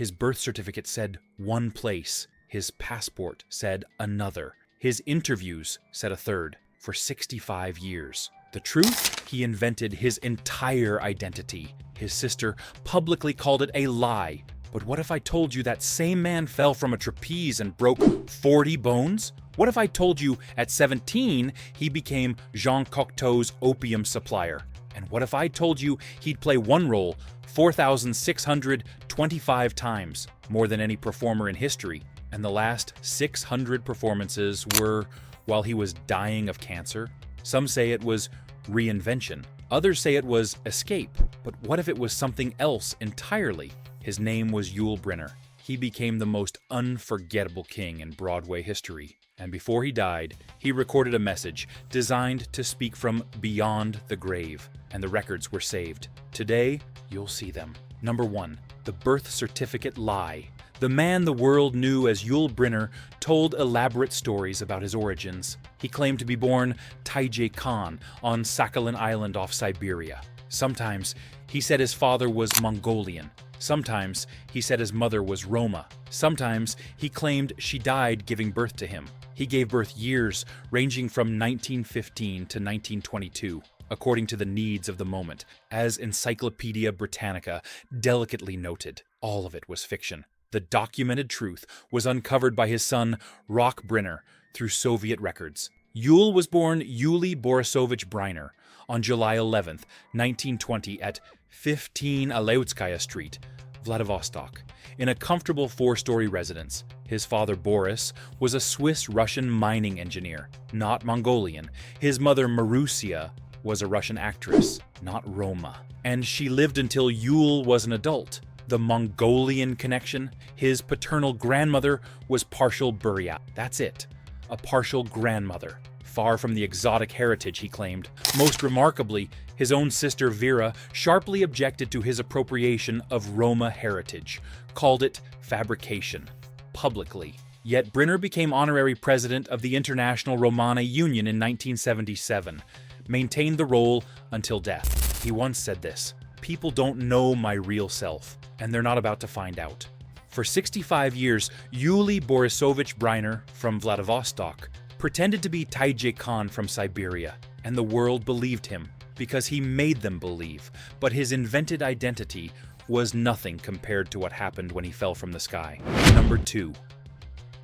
His birth certificate said one place. His passport said another. His interviews said a third. For 65 years. The truth? He invented his entire identity. His sister publicly called it a lie. But what if I told you that same man fell from a trapeze and broke 40 bones? What if I told you at 17 he became Jean Cocteau's opium supplier? And what if I told you he'd play one role 4,625 times, more than any performer in history, and the last 600 performances were while he was dying of cancer? Some say it was reinvention. Others say it was escape. But what if it was something else entirely? His name was Yul Brynner. He became the most unforgettable king in Broadway history. And before he died, he recorded a message designed to speak from beyond the grave. And the records were saved. Today, you'll see them. Number 1. The birth certificate lie. The man the world knew as Yul Brynner told elaborate stories about his origins. He claimed to be born Taiji Khan on Sakhalin Island off Siberia. Sometimes he said his father was Mongolian. Sometimes he said his mother was Roma. Sometimes he claimed she died giving birth to him. He gave birth years ranging from 1915 to 1922, according to the needs of the moment. As Encyclopedia Britannica delicately noted, all of it was fiction. The documented truth was uncovered by his son, Yul Brynner, through Soviet records. Yul was born Yuliy Borisovich Briner on July 11, 1920 at 15 Aleutskaya Street, Vladivostok, in a comfortable 4-story residence. His father, Boris, was a Swiss-Russian mining engineer, not Mongolian. His mother, Marusia, was a Russian actress, not Roma. And she lived until Yul was an adult. The Mongolian connection? His paternal grandmother was partial Buryat. That's it. A partial grandmother. Far from the exotic heritage he claimed. Most remarkably, his own sister Vera sharply objected to his appropriation of Roma heritage, called it fabrication, publicly. Yet Brynner became honorary president of the International Romani Union in 1977, maintained the role until death. He once said this: "People don't know my real self, and they're not about to find out." For 65 years, Yuliy Borisovich Briner from Vladivostok pretended to be Taiji Khan from Siberia, and the world believed him because he made them believe. But his invented identity was nothing compared to what happened when he fell from the sky. Number 2.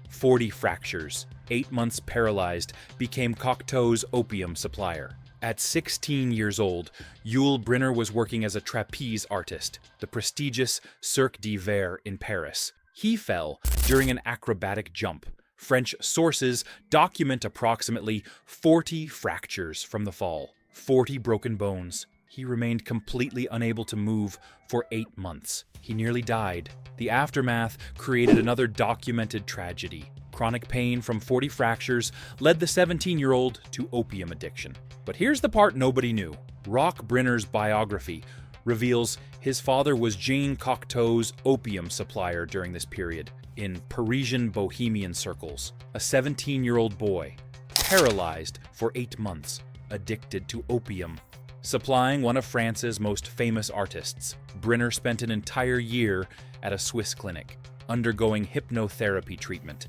40 fractures, 8 months paralyzed, became Cocteau's opium supplier. At 16 years old, Yul Brynner was working as a trapeze artist, the prestigious Cirque d'Hiver in Paris. He fell during an acrobatic jump. French sources document approximately 40 fractures from the fall, 40 broken bones. He remained completely unable to move for 8 months. He nearly died. The aftermath created another documented tragedy. Chronic pain from 40 fractures led the 17-year-old to opium addiction. But here's the part nobody knew. Yul Brynner's biography reveals his father was Jean Cocteau's opium supplier during this period in Parisian bohemian circles. A 17-year-old boy, paralyzed for 8 months, addicted to opium. Supplying one of France's most famous artists, Brynner spent an entire year at a Swiss clinic, undergoing hypnotherapy treatment.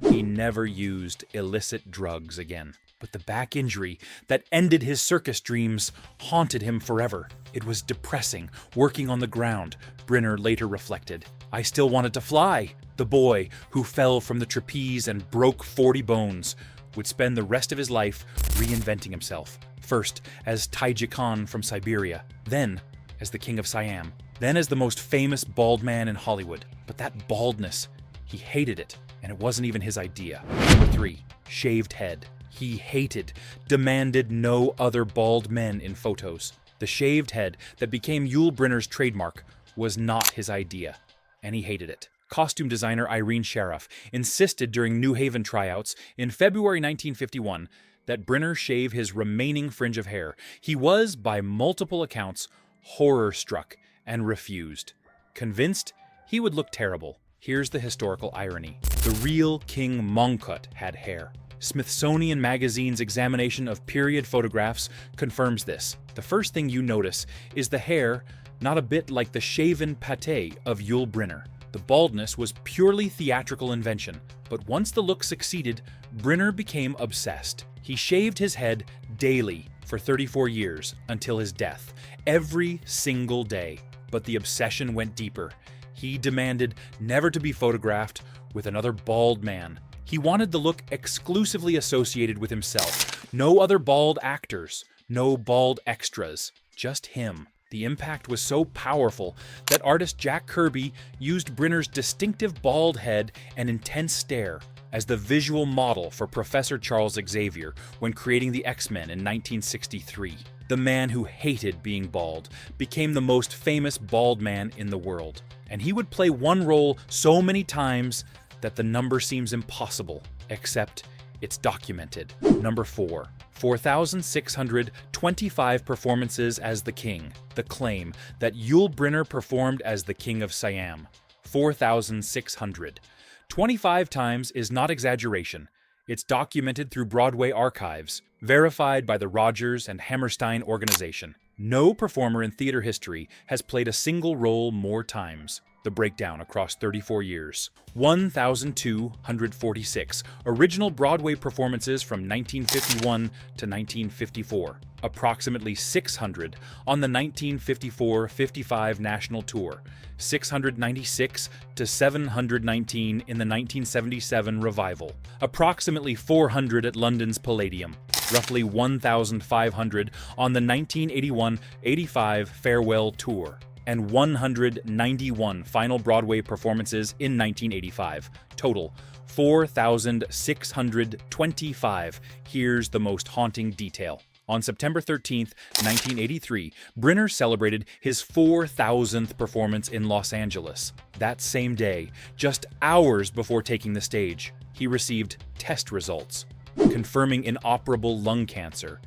He never used illicit drugs again. But the back injury that ended his circus dreams haunted him forever. It was depressing, working on the ground, Brynner later reflected. "I still wanted to fly." The boy who fell from the trapeze and broke 40 bones would spend the rest of his life reinventing himself. First as Taiji Khan from Siberia, then as the King of Siam, then as the most famous bald man in Hollywood. But that baldness, he hated it, and it wasn't even his idea. Number 3, shaved head. He hated, demanded no other bald men in photos. The shaved head that became Yul Brynner's trademark was not his idea, and he hated it. Costume designer Irene Sharaff insisted during New Haven tryouts in February 1951 that Brynner shave his remaining fringe of hair. He was, by multiple accounts, horror-struck and refused. Convinced he would look terrible. Here's the historical irony. The real King Mongkut had hair. Smithsonian Magazine's examination of period photographs confirms this. The first thing you notice is the hair, not a bit like the shaven pate of Yul Brynner. The baldness was purely theatrical invention, but once the look succeeded, Brynner became obsessed. He shaved his head daily for 34 years until his death, every single day. But the obsession went deeper. He demanded never to be photographed with another bald man. He wanted the look exclusively associated with himself. No other bald actors, no bald extras, just him. The impact was so powerful that artist Jack Kirby used Brynner's distinctive bald head and intense stare as the visual model for Professor Charles Xavier when creating the X-Men in 1963. The man who hated being bald became the most famous bald man in the world, and he would play one role so many times that the number seems impossible, except it's documented. Number 4. 4,625 performances as the king. The claim that Yul Brynner performed as the King of Siam. 4,600. 25 times is not exaggeration. It's documented through Broadway archives, verified by the Rodgers and Hammerstein organization. No performer in theater history has played a single role more times. The breakdown across 34 years. 1,246 original Broadway performances from 1951 to 1954. Approximately 600 on the 1954-55 national tour. 696 to 719 in the 1977 revival. Approximately 400 at London's Palladium. Roughly 1,500 on the 1981-85 farewell tour. And 191 final Broadway performances in 1985. Total, 4,625. Here's the most haunting detail. On September 13, 1983, Brynner celebrated his 4,000th performance in Los Angeles. That same day, just hours before taking the stage, he received test results, confirming inoperable lung cancer.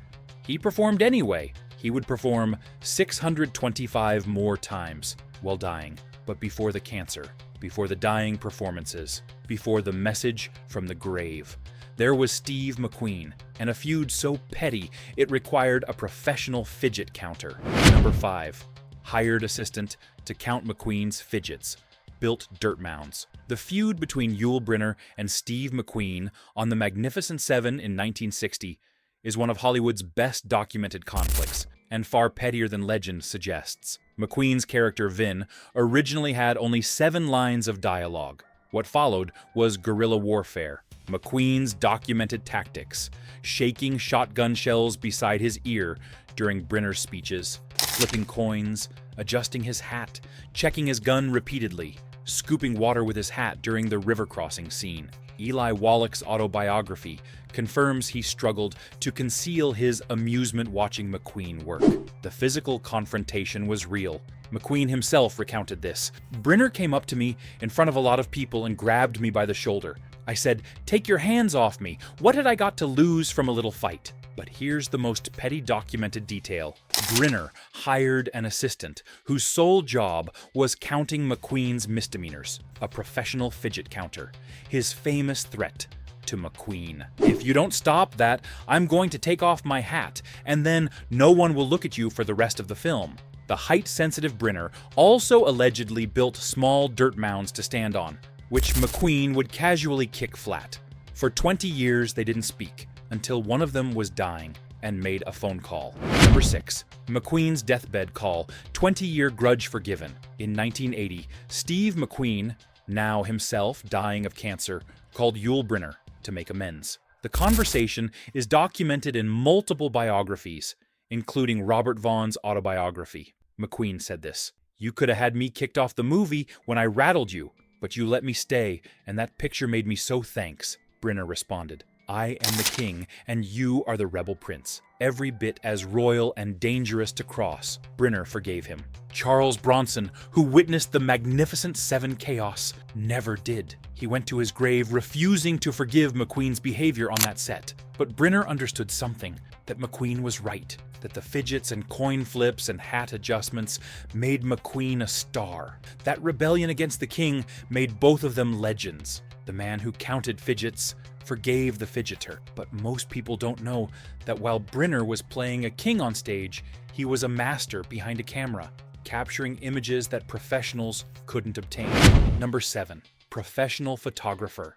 He performed anyway. He would perform 625 more times while dying, but before the cancer, before the dying performances, before the message from the grave. There was Steve McQueen, and a feud so petty it required a professional fidget counter. Number 5. Hired assistant to count McQueen's fidgets. Built dirt mounds. The feud between Yul Brynner and Steve McQueen on The Magnificent Seven in 1960 is one of Hollywood's best documented conflicts, and far pettier than legend suggests. McQueen's character Vin originally had only 7 lines of dialogue. What followed was guerrilla warfare. McQueen's documented tactics, shaking shotgun shells beside his ear during Brynner's speeches, flipping coins, adjusting his hat, checking his gun repeatedly, scooping water with his hat during the river crossing scene. Eli Wallach's autobiography confirms he struggled to conceal his amusement watching McQueen work. The physical confrontation was real. McQueen himself recounted this. Brynner came up to me in front of a lot of people and grabbed me by the shoulder. I said, "Take your hands off me. What had I got to lose from a little fight?" But here's the most petty documented detail. Brynner hired an assistant whose sole job was counting McQueen's misdemeanors, a professional fidget counter. His famous threat to McQueen: "If you don't stop that, I'm going to take off my hat, and then no one will look at you for the rest of the film." The height-sensitive Brynner also allegedly built small dirt mounds to stand on, which McQueen would casually kick flat. For 20 years, they didn't speak, until one of them was dying and made a phone call. Number 6. McQueen's deathbed call, 20-year grudge forgiven. In 1980, Steve McQueen, now himself dying of cancer, called Yul Brynner to make amends. The conversation is documented in multiple biographies, including Robert Vaughn's autobiography. McQueen said this: "You could have had me kicked off the movie when I rattled you, but you let me stay, and that picture made me so thanks." Brynner responded, "I am the king, and you are the rebel prince. Every bit as royal and dangerous to cross." Brynner forgave him. Charles Bronson, who witnessed the Magnificent Seven chaos, never did. He went to his grave refusing to forgive McQueen's behavior on that set. But Brynner understood something, that McQueen was right, that the fidgets and coin flips and hat adjustments made McQueen a star. That rebellion against the king made both of them legends. The man who counted fidgets forgave the fidgeter. But most people don't know that while Brynner was playing a king on stage, he was a master behind a camera. capturing images that professionals couldn't obtain. Number 7. Professional photographer.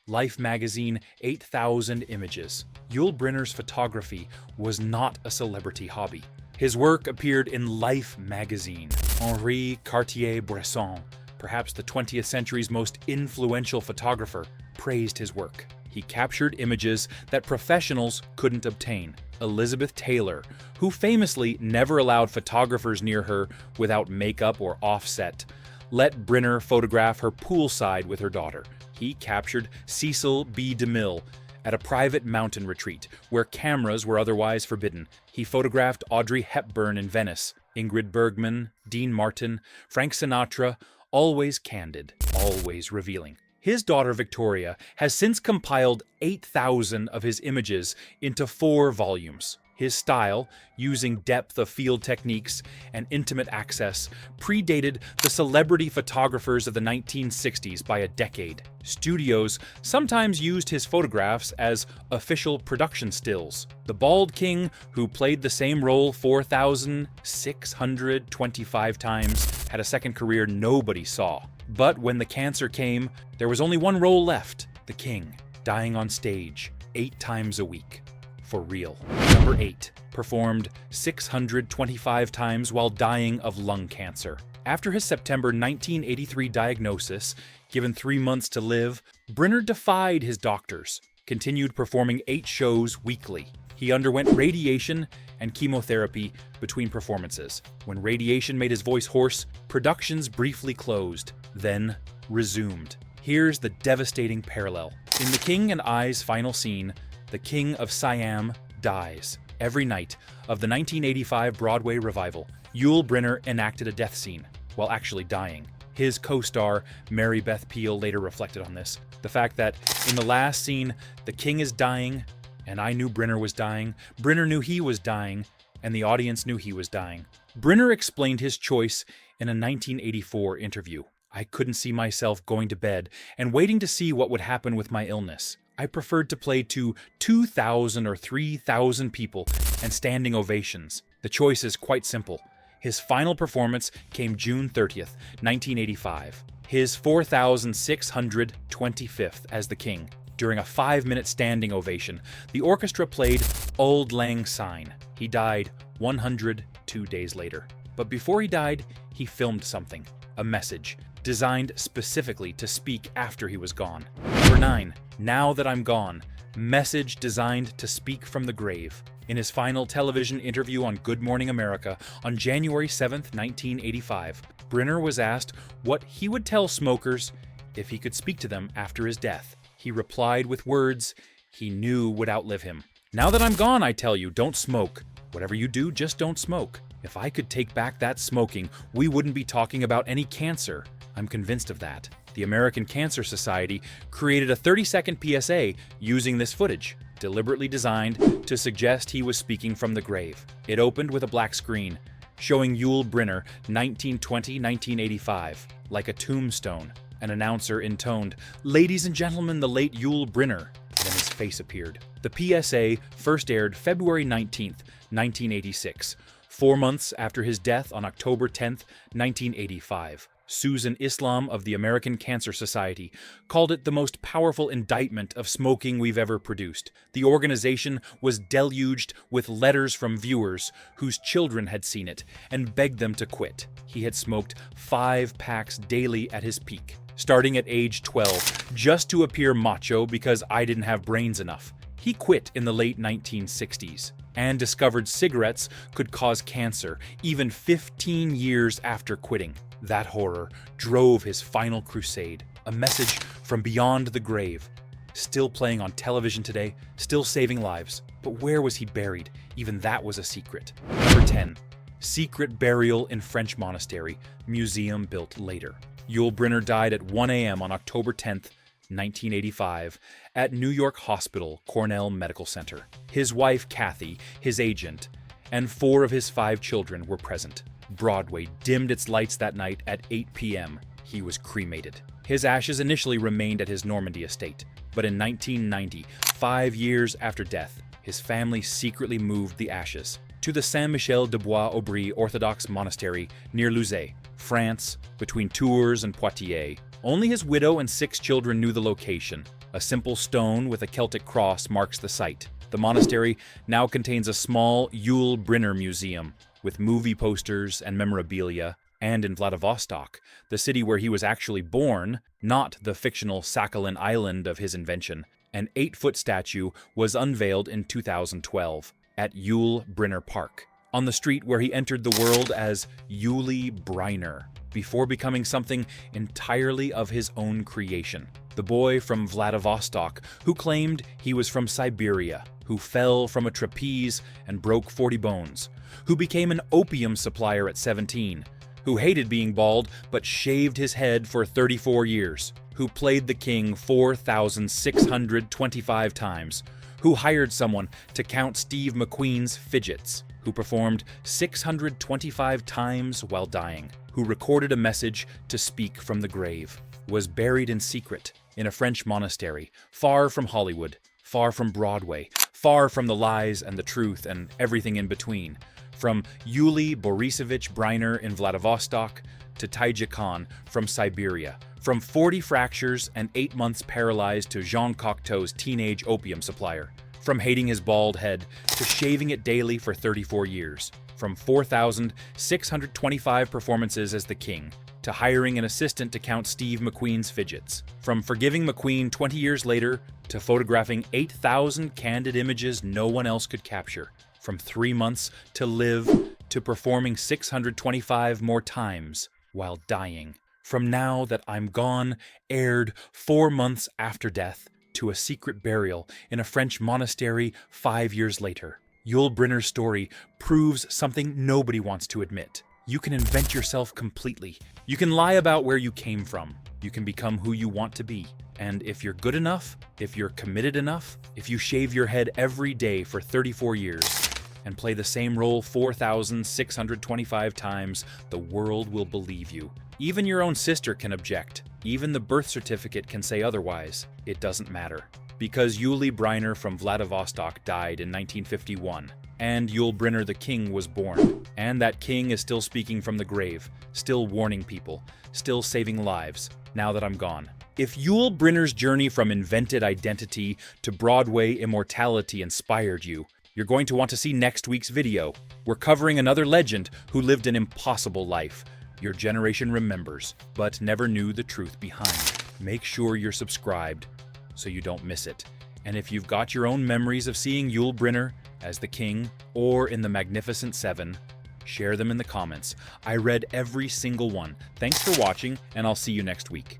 Life magazine, 8,000 images. Yul Brynner's photography was not a celebrity hobby. His work appeared in Life magazine. Henri Cartier-Bresson, perhaps the 20th century's most influential photographer, praised his work. He captured images that professionals couldn't obtain. Elizabeth Taylor, who famously never allowed photographers near her without makeup or offset, let Brynner photograph her poolside with her daughter. He captured Cecil B. DeMille at a private mountain retreat where cameras were otherwise forbidden. He photographed Audrey Hepburn in Venice, Ingrid Bergman, Dean Martin, Frank Sinatra, always candid, always revealing. His daughter Victoria has since compiled 8,000 of his images into 4 volumes. His style, using depth of field techniques and intimate access, predated the celebrity photographers of the 1960s by a decade. Studios sometimes used his photographs as official production stills. The bald king, who played the same role 4,625 times, had a second career nobody saw. But when the cancer came, there was only one role left: the king, dying on stage 8 times a week. For real. Number 8. Performed 625 times while dying of lung cancer. After his September 1983 diagnosis, given 3 months to live, Brynner defied his doctors, continued performing 8 shows weekly. He underwent radiation and chemotherapy between performances. When radiation made his voice hoarse, productions briefly closed, then resumed. Here's the devastating parallel. In The King and I's final scene, the King of Siam dies. Every night of the 1985 Broadway revival, Yul Brynner enacted a death scene while actually dying. His co-star, Mary Beth Peil, later reflected on this. The fact that in the last scene, the king is dying, and I knew Brynner was dying, Brynner knew he was dying, and the audience knew he was dying. Brynner explained his choice in a 1984 interview. I couldn't see myself going to bed and waiting to see what would happen with my illness. I preferred to play to 2,000 or 3,000 people and standing ovations. The choice is quite simple. His final performance came June 30th, 1985. His 4,625th as the king. During a 5-minute standing ovation, the orchestra played Auld Lang Syne. He died 102 days later. But before he died, he filmed something, a message, designed specifically to speak after he was gone. Number 9. Now That I'm Gone. Message designed to speak from the grave. In his final television interview on Good Morning America on January 7th, 1985, Brynner was asked what he would tell smokers if he could speak to them after his death. He replied with words he knew would outlive him. Now that I'm gone, I tell you, don't smoke. Whatever you do, just don't smoke. If I could take back that smoking, we wouldn't be talking about any cancer. I'm convinced of that. The American Cancer Society created a 30-second PSA using this footage, deliberately designed to suggest he was speaking from the grave. It opened with a black screen, showing Yul Brynner, 1920-1985, like a tombstone. An announcer intoned, "Ladies and gentlemen, the late Yul Brynner." Then his face appeared. The PSA first aired February 19th, 1986, 4 months after his death on October 10th, 1985. Susan Islam of the American Cancer Society called it the most powerful indictment of smoking we've ever produced. The organization was deluged with letters from viewers whose children had seen it and begged them to quit. He had smoked 5 packs daily at his peak, starting at age 12, just to appear macho because I didn't have brains enough. He quit in the late 1960s and discovered cigarettes could cause cancer even 15 years after quitting. That horror drove his final crusade, a message from beyond the grave. Still playing on television today, still saving lives. But where was he buried? Even that was a secret. Number 10. Secret burial in French monastery, museum built later. Yul Brynner died at 1 a.m. on October 10th, 1985, at New York Hospital, Cornell Medical Center. His wife, Kathy, his agent, and 4 of his 5 children were present. Broadway dimmed its lights that night at 8 p.m. He was cremated. His ashes initially remained at his Normandy estate, but in 1990, 5 years after death, his family secretly moved the ashes to the Saint-Michel-de-Bois-Aubry Orthodox Monastery near Luzay, France, between Tours and Poitiers. Only his widow and 6 children knew the location. A simple stone with a Celtic cross marks the site. The monastery now contains a small Yul Brynner museum with movie posters and memorabilia, and in Vladivostok, the city where he was actually born, not the fictional Sakhalin island of his invention, an 8-foot statue was unveiled in 2012 at Yul Brynner Park, on the street where he entered the world as Yuliy Briner, before becoming something entirely of his own creation. The boy from Vladivostok who claimed he was from Siberia, who fell from a trapeze and broke 40 bones, who became an opium supplier at 17, who hated being bald but shaved his head for 34 years, who played the king 4,625 times, who hired someone to count Steve McQueen's fidgets, who performed 625 times while dying, who recorded a message to speak from the grave, was buried in secret in a French monastery, far from Hollywood, far from Broadway, far from the lies and the truth and everything in between, from Yuliy Borisovich Briner in Vladivostok to Taiji Khan from Siberia, from 40 fractures and 8 months paralyzed to Jean Cocteau's teenage opium supplier, from hating his bald head to shaving it daily for 34 years, from 4,625 performances as the king to hiring an assistant to count Steve McQueen's fidgets, from forgiving McQueen 20 years later to photographing 8,000 candid images no one else could capture, from 3 months to live to performing 625 more times while dying. From Now That I'm Gone aired 4 months after death to a secret burial in a French monastery 5 years later. Yul Brynner's story proves something nobody wants to admit. You can invent yourself completely. You can lie about where you came from. You can become who you want to be. And if you're good enough, if you're committed enough, if you shave your head every day for 34 years, and play the same role 4,625 times, the world will believe you. Even your own sister can object. Even the birth certificate can say otherwise. It doesn't matter. Because Yuliy Brynner from Vladivostok died in 1951, and Yul Brynner the king was born. And that king is still speaking from the grave, still warning people, still saving lives, now that I'm gone. If Yul Brynner's journey from invented identity to Broadway immortality inspired you, you're going to want to see next week's video. We're covering another legend who lived an impossible life. Your generation remembers, but never knew the truth behind. Make sure you're subscribed so you don't miss it. And if you've got your own memories of seeing Yul Brynner as the king or in the Magnificent Seven, share them in the comments. I read every single one. Thanks for watching, and I'll see you next week.